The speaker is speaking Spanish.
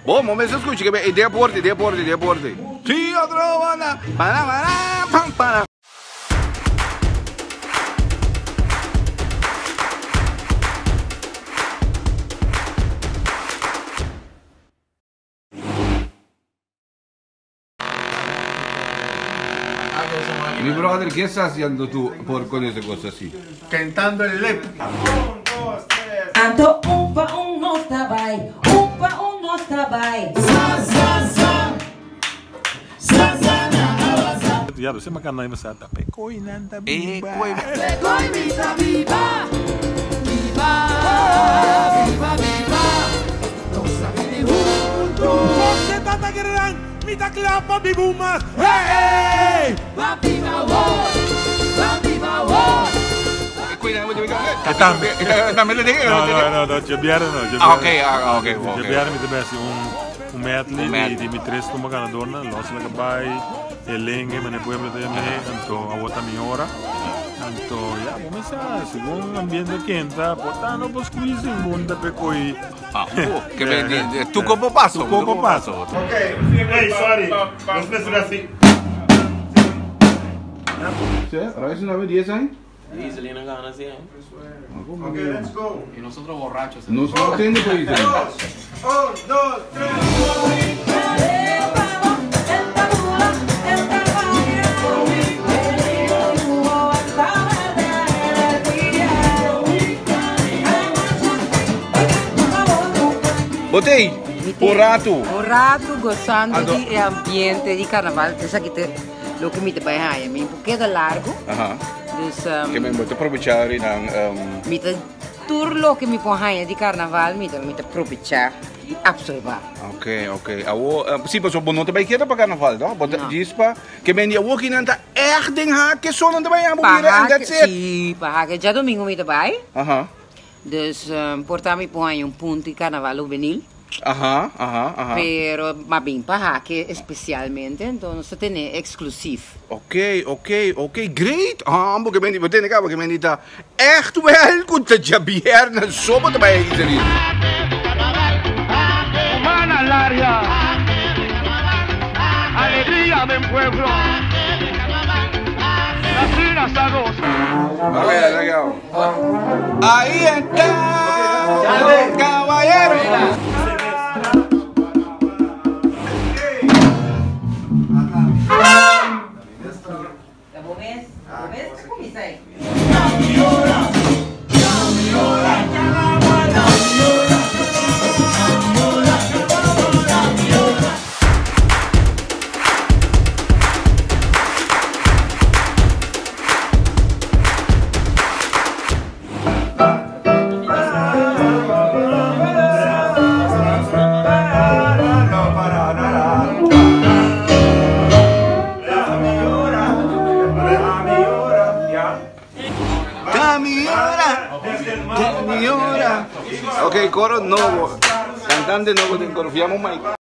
Bom, momento escute, que é deporte. Sim, outro banda. Para. Mi brother, ¿qué estás haciendo tú con esa cosa así? Cantando el lep. Anto uno trabalho, uno trabalho. Ja, dus ma kan nemen staat dat Pekoi nanda biba. Pekoi mita viva, viva. Nos abili juntos. Você tá querendo mita clapa bibumas. Hey! Va viva war, va viva war. No, Jabiar no. Ok. Jabiar met de beste medley die met tres tu magana donna, los la kabay, elenge mane pueblo de me, anto awota mi hora. Anto ya, momesa, según ambiente quenta, portano pues squeezing bunda Pekoi. Que me tu copo paso. Ok, hey, sorry. Los meses así. ¿Sí? ¿Raíz una vez 10 años? Y Selena gana así, ¿eh? Ok, let's go. Y nosotros borrachos. No solo tiene país. 1, 2, 3. Botei, o rato. O rato gostando de ambiente de carnaval. Isso aqui lo que me te vai aí, me um pouquinho largo. Dus Que me voy a aprovechar y me te tur lo que me põe de carnaval, me te aproveitar e absorver. Ok. Sim, mas não te vai querer para carnaval, não? Bota dispa, que me dia working anda echt ding haken zonder te bij aan proberen en that's it. Sim, para já domingo me te vai. Dus portar me põe ponto de carnaval juvenil. Pero más bien para que especialmente entonces tiene exclusivo. Ok, great. Porque ben die meteen ik ben niet daar echt wel goed dat je bier naar sopa te bij is erin. Humana Laria, alegría del pueblo, las finas a Legal. Ahí está, caballero. Ok, coro nuevo. Cantante nuevo, te confiamos, Mike.